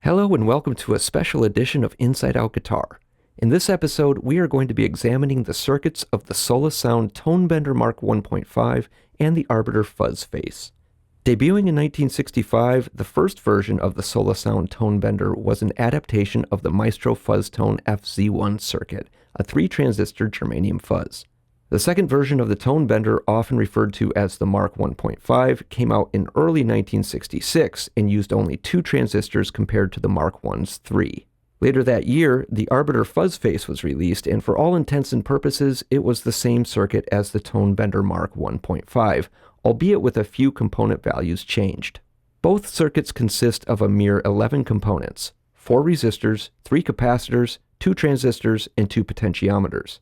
Hello and welcome to a special edition of Inside Out Guitar. In this episode, we are going to be examining the circuits of the Sola Sound Tone Bender Mark 1.5 and the Arbiter Fuzz Face. Debuting in 1965, the first version of the Sola Sound Tone Bender was an adaptation of the Maestro Fuzz Tone FZ1 circuit, a 3-transistor germanium fuzz. The second version of the Tone Bender, often referred to as the Mark 1.5, came out in early 1966 and used only 2 transistors compared to the Mark 1's 3. Later that year, the Arbiter Fuzz Face was released, and for all intents and purposes, it was the same circuit as the Tone Bender Mark 1.5, albeit with a few component values changed. Both circuits consist of a mere 11 components: 4 resistors, 3 capacitors, 2 transistors, and 2 potentiometers.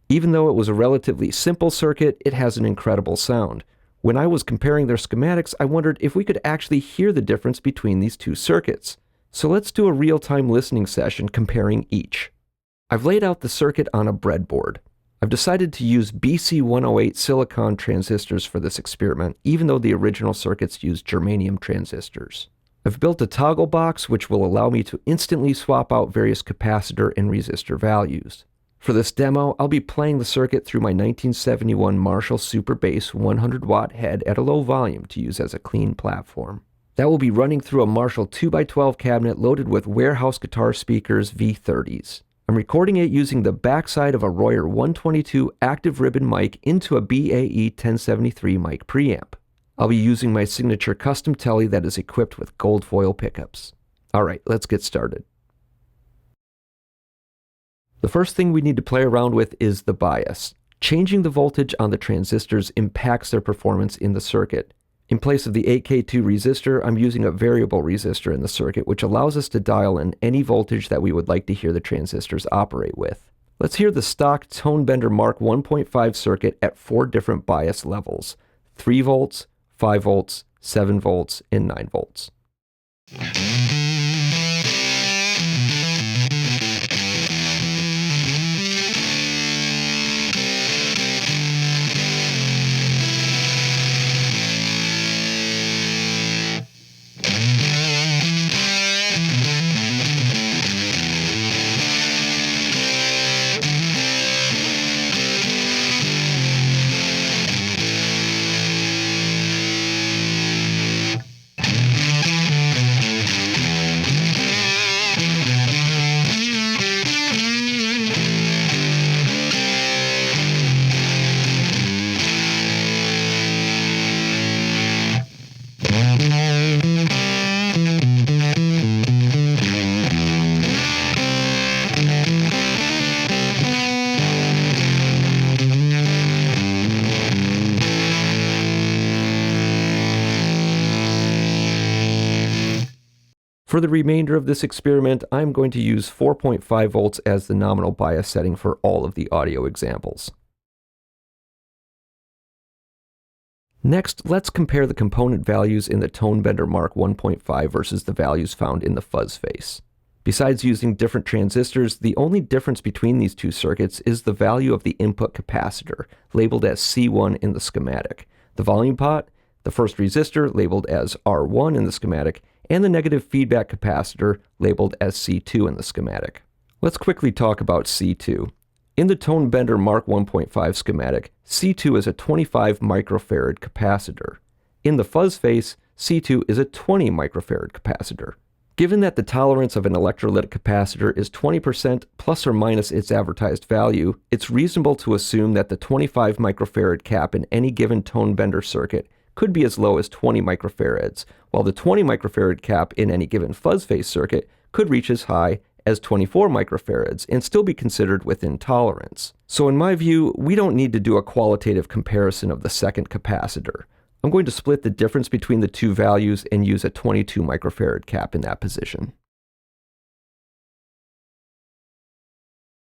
Even though it was a relatively simple circuit, it has an incredible sound. When I was comparing their schematics, I wondered if we could actually hear the difference between these two circuits. So let's do a real-time listening session comparing each. I've laid out the circuit on a breadboard. I've decided to use BC108 silicon transistors for this experiment, even though the original circuits used germanium transistors. I've built a toggle box which will allow me to instantly swap out various capacitor and resistor values. For this demo, I'll be playing the circuit through my 1971 Marshall Super Bass 100-watt head at a low volume to use as a clean platform. That will be running through a Marshall 2x12 cabinet loaded with warehouse guitar speakers V30s. I'm recording it using the backside of a Royer 122 active ribbon mic into a BAE 1073 mic preamp. I'll be using my signature custom telly that is equipped with gold foil pickups. Alright, let's get started. The first thing we need to play around with is the bias. Changing the voltage on the transistors impacts their performance in the circuit. In place of the 8K2 resistor, I'm using a variable resistor in the circuit, which allows us to dial in any voltage that we would like to hear the transistors operate with. Let's hear the stock Tone Bender Mark 1.5 circuit at 4 different bias levels: 3 volts, 5 volts, 7 volts, and 9 volts. For the remainder of this experiment, I'm going to use 4.5 volts as the nominal bias setting for all of the audio examples. Next, let's compare the component values in the Tone Bender Mark 1.5 versus the values found in the Fuzz Face. Besides using different transistors, the only difference between these two circuits is the value of the input capacitor, labeled as C1 in the schematic, the volume pot, the first resistor, labeled as R1 in the schematic, and the negative feedback capacitor, labeled as C2 in the schematic. Let's quickly talk about C2. In the Tone Bender Mark 1.5 schematic, C2 is a 25 microfarad capacitor. In the Fuzz Face, C2 is a 20 microfarad capacitor. Given that the tolerance of an electrolytic capacitor is 20% plus or minus its advertised value, it's reasonable to assume that the 25 microfarad cap in any given Tone Bender circuit could be as low as 20 microfarads, while the 20 microfarad cap in any given Fuzz Face circuit could reach as high as 24 microfarads and still be considered within tolerance. So in my view, we don't need to do a qualitative comparison of the second capacitor. I'm going to split the difference between the two values and use a 22 microfarad cap in that position.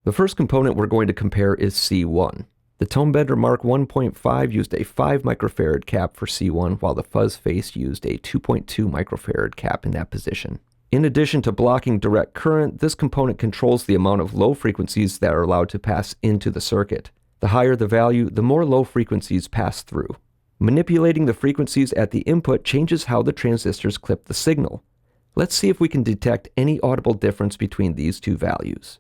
The first component we're going to compare is C1. The Tone Bender Mark 1.5 used a 5 microfarad cap for C1, while the Fuzz Face used a 2.2 microfarad cap in that position. In addition to blocking direct current, this component controls the amount of low frequencies that are allowed to pass into the circuit. The higher the value, the more low frequencies pass through. Manipulating the frequencies at the input changes how the transistors clip the signal. Let's see if we can detect any audible difference between these two values.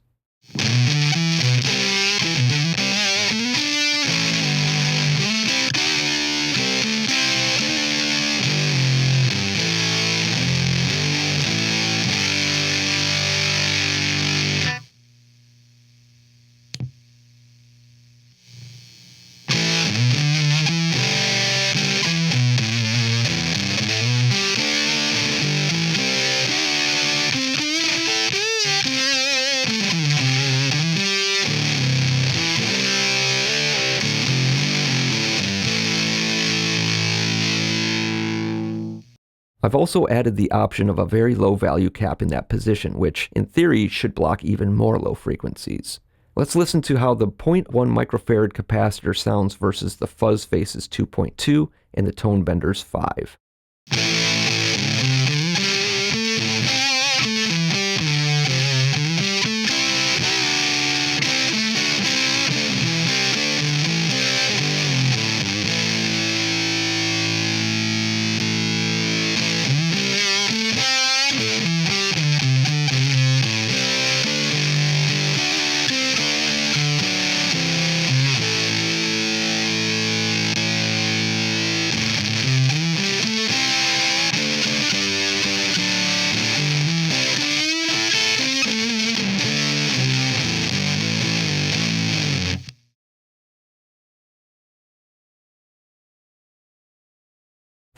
I've also added the option of a very low value cap in that position, which, in theory, should block even more low frequencies. Let's listen to how the 0.1 microfarad capacitor sounds versus the Fuzz Face's 2.2 and the Tone Bender's 5.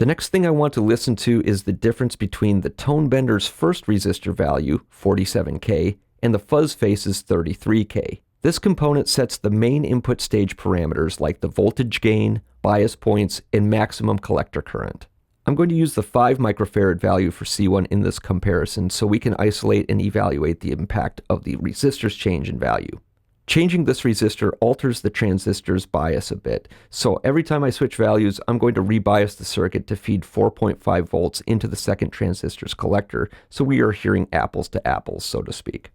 The next thing I want to listen to is the difference between the Tone Bender's first resistor value, 47K, and the Fuzz Face's 33K. This component sets the main input stage parameters like the voltage gain, bias points, and maximum collector current. I'm going to use the 5 microfarad value for C1 in this comparison so we can isolate and evaluate the impact of the resistor's change in value. Changing this resistor alters the transistor's bias a bit, so every time I switch values, I'm going to rebias the circuit to feed 4.5 volts into the second transistor's collector, so we are hearing apples to apples, so to speak.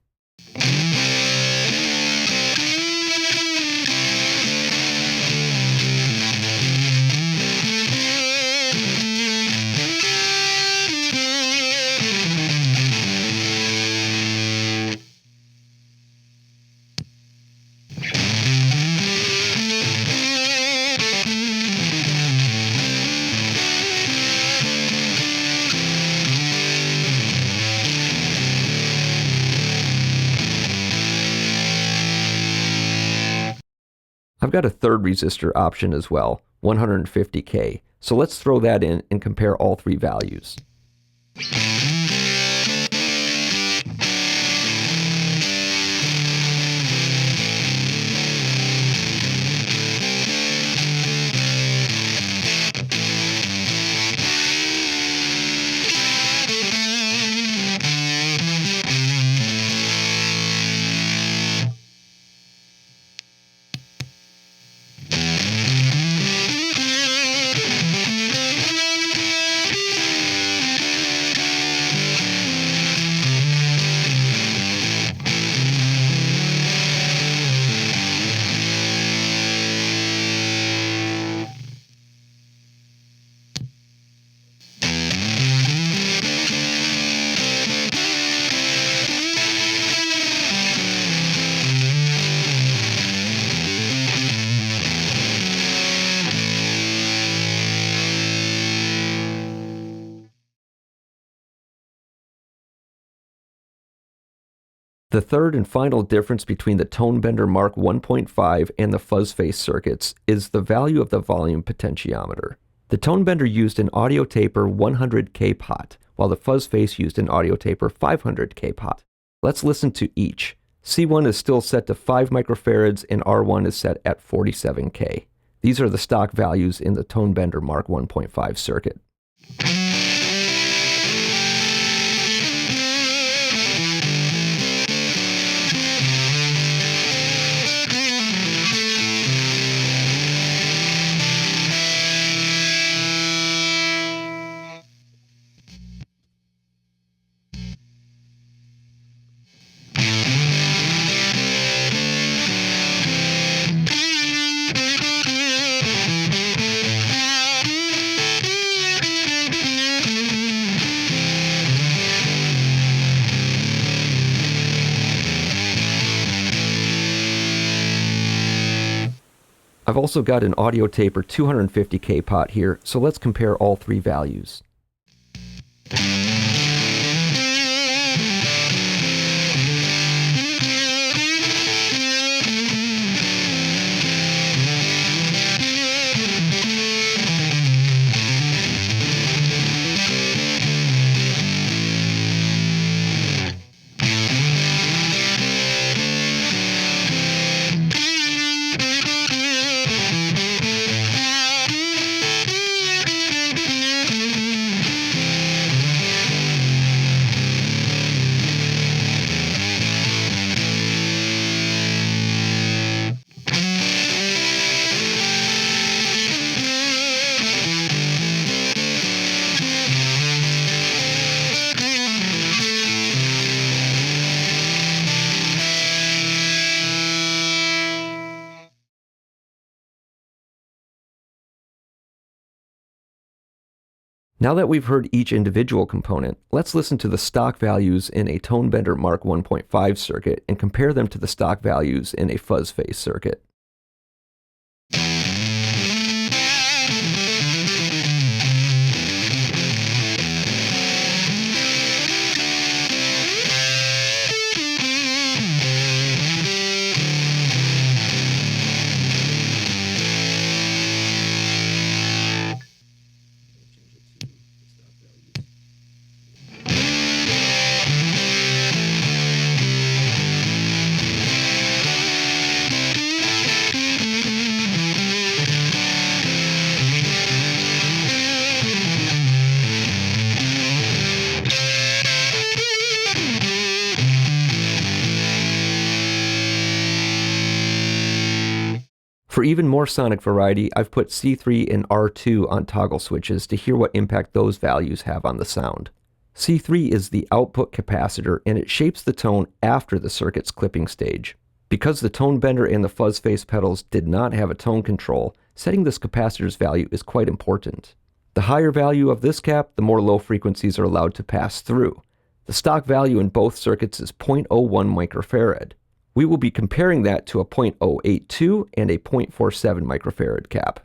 I've got a third resistor option as well, 150K, so let's throw that in and compare all three values. The third and final difference between the Tone Bender Mark 1.5 and the Fuzz Face circuits is the value of the volume potentiometer. The Tone Bender used an audio taper 100K pot, while the Fuzz Face used an audio taper 500K pot. Let's listen to each. C1 is still set to 5 microfarads and R1 is set at 47K. These are the stock values in the Tone Bender Mark 1.5 circuit. I've also got an audio taper 250K pot here, so let's compare all three values. Now that we've heard each individual component, let's listen to the stock values in a Tonebender Mark 1.5 circuit and compare them to the stock values in a Fuzz Face circuit. For even more sonic variety, I've put C3 and R2 on toggle switches to hear what impact those values have on the sound. C3 is the output capacitor, and it shapes the tone after the circuit's clipping stage. Because the Tonebender and the Fuzz Face pedals did not have a tone control, setting this capacitor's value is quite important. The higher value of this cap, the more low frequencies are allowed to pass through. The stock value in both circuits is 0.01 microfarad. We will be comparing that to a 0.082 and a 0.47 microfarad cap.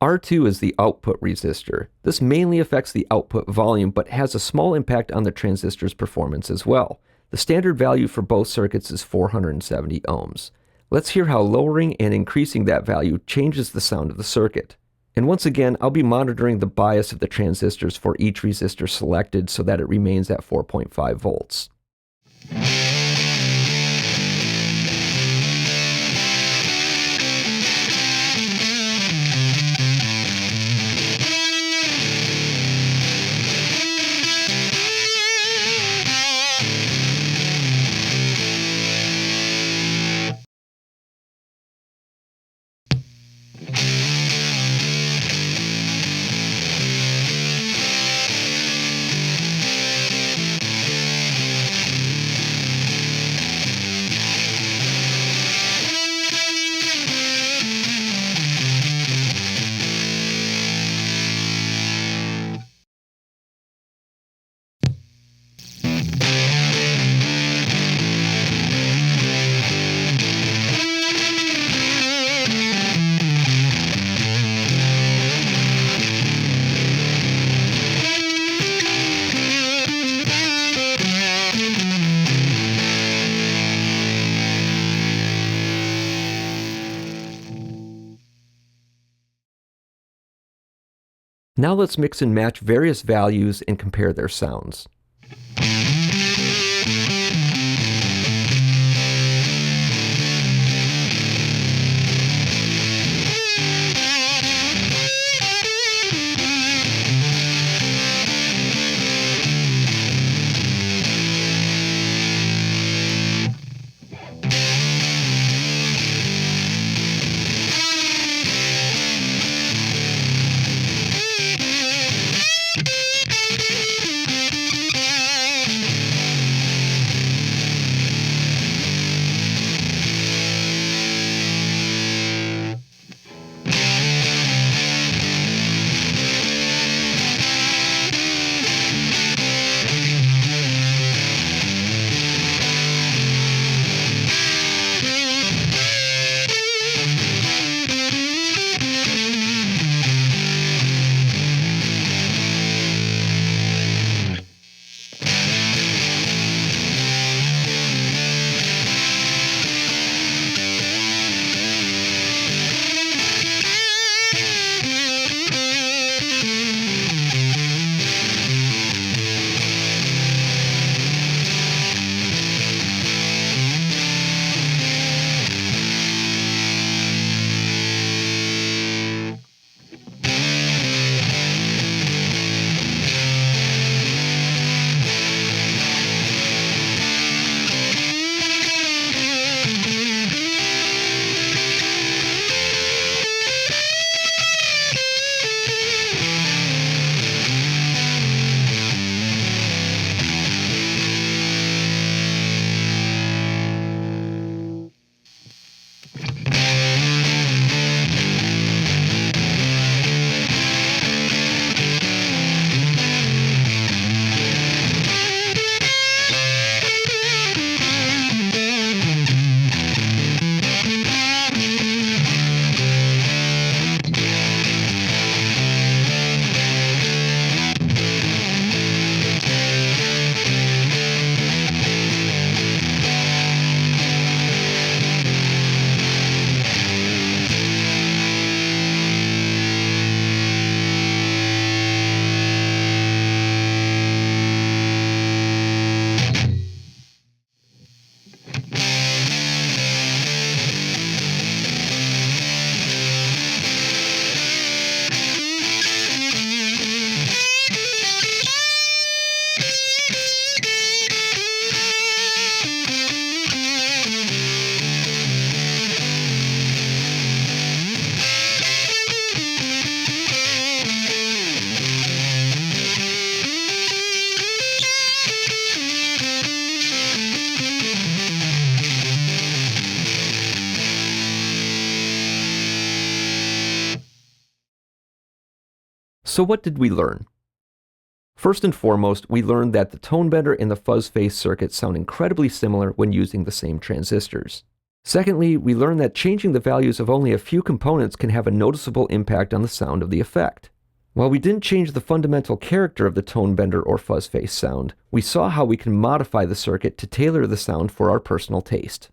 R2 is the output resistor. This mainly affects the output volume, but has a small impact on the transistor's performance as well. The standard value for both circuits is 470 ohms. Let's hear how lowering and increasing that value changes the sound of the circuit. And once again, I'll be monitoring the bias of the transistors for each resistor selected so that it remains at 4.5 volts. Now let's mix and match various values and compare their sounds. So what did we learn? First and foremost, we learned that the tone bender and the fuzz face circuit sound incredibly similar when using the same transistors. Secondly, we learned that changing the values of only a few components can have a noticeable impact on the sound of the effect. While we didn't change the fundamental character of the tone bender or fuzz face sound, we saw how we can modify the circuit to tailor the sound for our personal taste.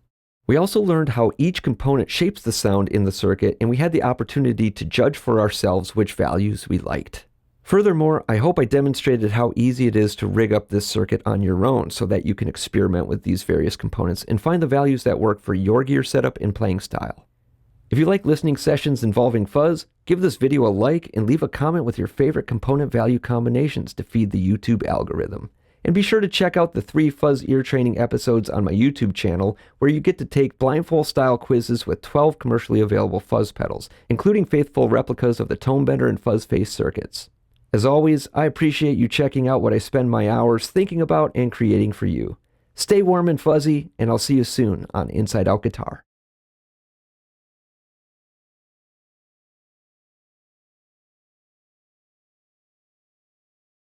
We also learned how each component shapes the sound in the circuit, and we had the opportunity to judge for ourselves which values we liked. Furthermore, I hope I demonstrated how easy it is to rig up this circuit on your own so that you can experiment with these various components and find the values that work for your gear setup and playing style. If you like listening sessions involving fuzz, give this video a like and leave a comment with your favorite component value combinations to feed the YouTube algorithm. And be sure to check out the 3 fuzz ear training episodes on my YouTube channel, where you get to take blindfold style quizzes with 12 commercially available fuzz pedals, including faithful replicas of the tone bender and fuzz face circuits. As always, I appreciate you checking out what I spend my hours thinking about and creating for you. Stay warm and fuzzy, and I'll see you soon on Inside Out Guitar.